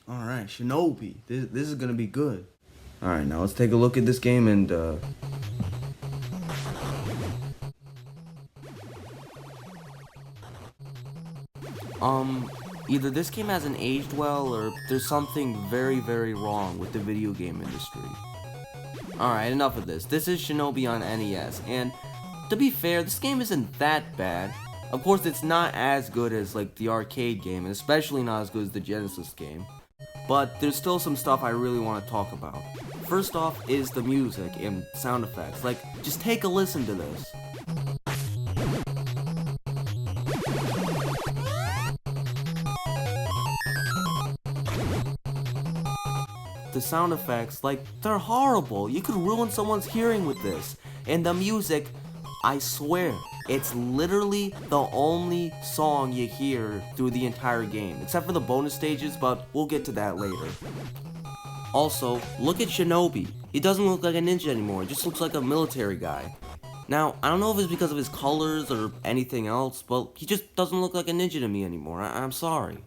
Alright, Shinobi. This is gonna be good. Alright, now let's take a look at this game and either this game hasn't aged well or there's something very, very wrong with the video game industry. Alright, enough of this. This is Shinobi on NES, and to be fair, this game isn't that bad. Of course, it's not as good as like the arcade game, and especially not as good as the Genesis game. But there's still some stuff I really want to talk about. First off is the music and sound effects. Like, just take a listen to this. The sound effects, like, they're horrible. You could ruin someone's hearing with this. And the music, I swear, it's literally the only song you hear through the entire game, except for the bonus stages, but we'll get to that later. Also, look at Shinobi. He doesn't look like a ninja anymore, he just looks like a military guy. Now, I don't know if it's because of his colors or anything else, but he just doesn't look like a ninja to me anymore. I'm sorry.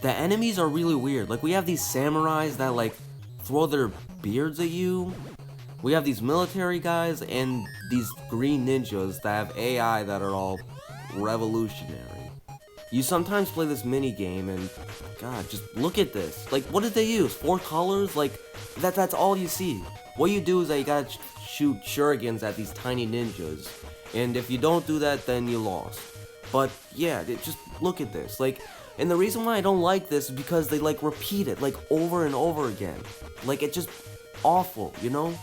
The enemies are really weird. Like, we have these samurais that, like, throw their beards at you. We have these military guys and these green ninjas that have AI that are all revolutionary. You sometimes play this mini game and, God, just look at this. Like, what did they use? 4 colors? Like, that's all you see. What you do is that you gotta shoot shurikens at these tiny ninjas. And if you don't do that, then you lost. But, yeah, just look at this. Like, and the reason why I don't like this is because they, like, repeat it, like, over and over again. Like, it's just awful, you know?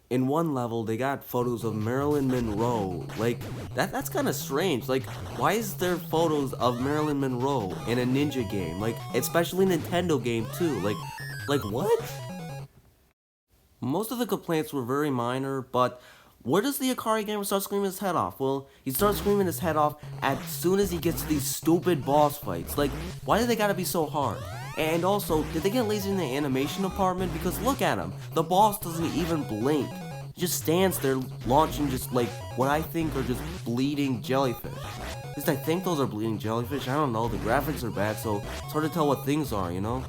In one level, they got photos of Marilyn Monroe. Like, that's kind of strange. Like, why is there photos of Marilyn Monroe in a ninja game? Like, especially Nintendo game, too. Like, what? Most of the complaints were very minor, but where does the Ikari gamer start screaming his head off? Well, he starts screaming his head off as soon as he gets to these stupid boss fights. Like, why do they gotta be so hard? And also, did they get lazy in the animation department? Because look at him, the boss doesn't even blink. He just stands there launching just like what I think are just bleeding jellyfish. At least I think those are bleeding jellyfish, I don't know, the graphics are bad, so it's hard to tell what things are, you know?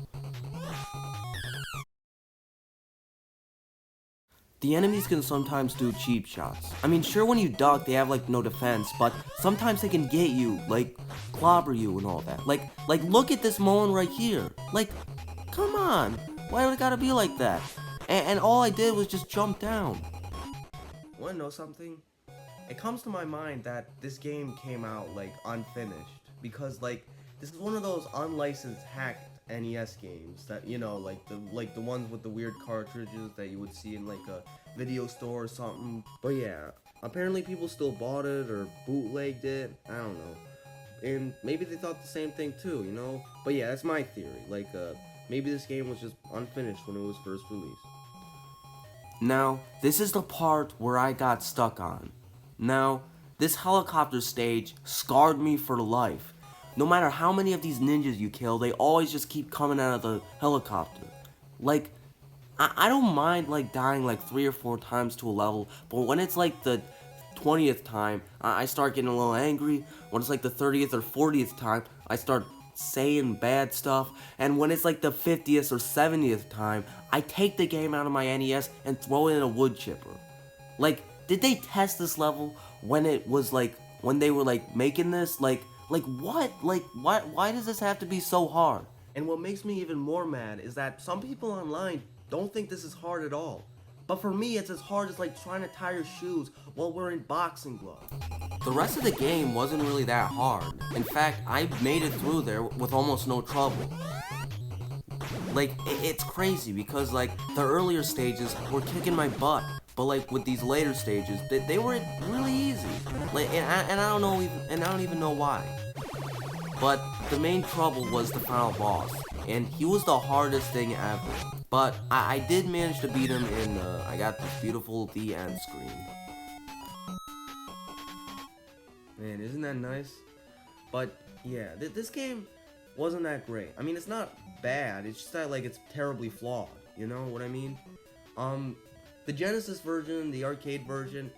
The enemies can sometimes do cheap shots. I mean, sure, when you duck, they have, like, no defense, but sometimes they can get you, like, clobber you and all that. Like, look at this moment right here. Like, come on. Why would it gotta be like that? And all I did was just jump down. Wanna know something? It comes to my mind that this game came out, like, unfinished. Because, like, this is one of those unlicensed hacked NES games that, you know, like the ones with the weird cartridges that you would see in like a video store or something. But yeah, apparently people still bought it or bootlegged it. I don't know. And maybe they thought the same thing too, you know? But yeah, that's my theory. Like, maybe this game was just unfinished when it was first released. Now, this is the part where I got stuck on. Now, this helicopter stage scarred me for life. No matter how many of these ninjas you kill, they always just keep coming out of the helicopter. Like, I don't mind, like, dying, like, 3 or 4 times to a level, but when it's, like, the 20th time, I start getting a little angry. When it's, like, the 30th or 40th time, I start saying bad stuff. And when it's, like, the 50th or 70th time, I take the game out of my NES and throw it in a wood chipper. Like, did they test this level when it was, like, when they were, like, making this? Like, what? Like, why does this have to be so hard? And what makes me even more mad is that some people online don't think this is hard at all. But for me, it's as hard as like trying to tie your shoes while wearing boxing gloves. The rest of the game wasn't really that hard. In fact, I made it through there with almost no trouble. Like, it's crazy because like the earlier stages were kicking my butt. But like with these later stages, they were really easy. Like, and I don't even know why. But the main trouble was the final boss, and he was the hardest thing ever. But I did manage to beat him, and I got this beautiful the end screen. Man, isn't that nice? But yeah, this game wasn't that great. I mean, it's not bad. It's just that like it's terribly flawed. You know what I mean? The Genesis version, the arcade version,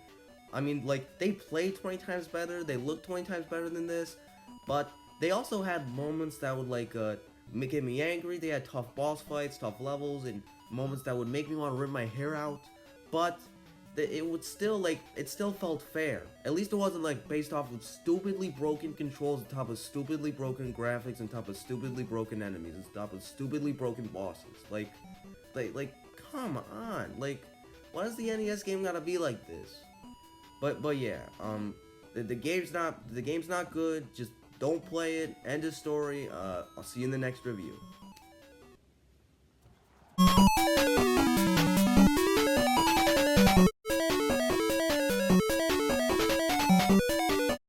I mean, like, they play 20 times better, they look 20 times better than this, but they also had moments that would, like, get me angry. They had tough boss fights, tough levels, and moments that would make me want to rip my hair out. But it would still, like, it still felt fair. At least it wasn't, like, based off of stupidly broken controls on top of stupidly broken graphics on top of stupidly broken enemies on top of stupidly broken bosses. Like, come on. Like, why does the NES game gotta be like this? But yeah, the game's not good. Just don't play it. End of story. I'll see you in the next review.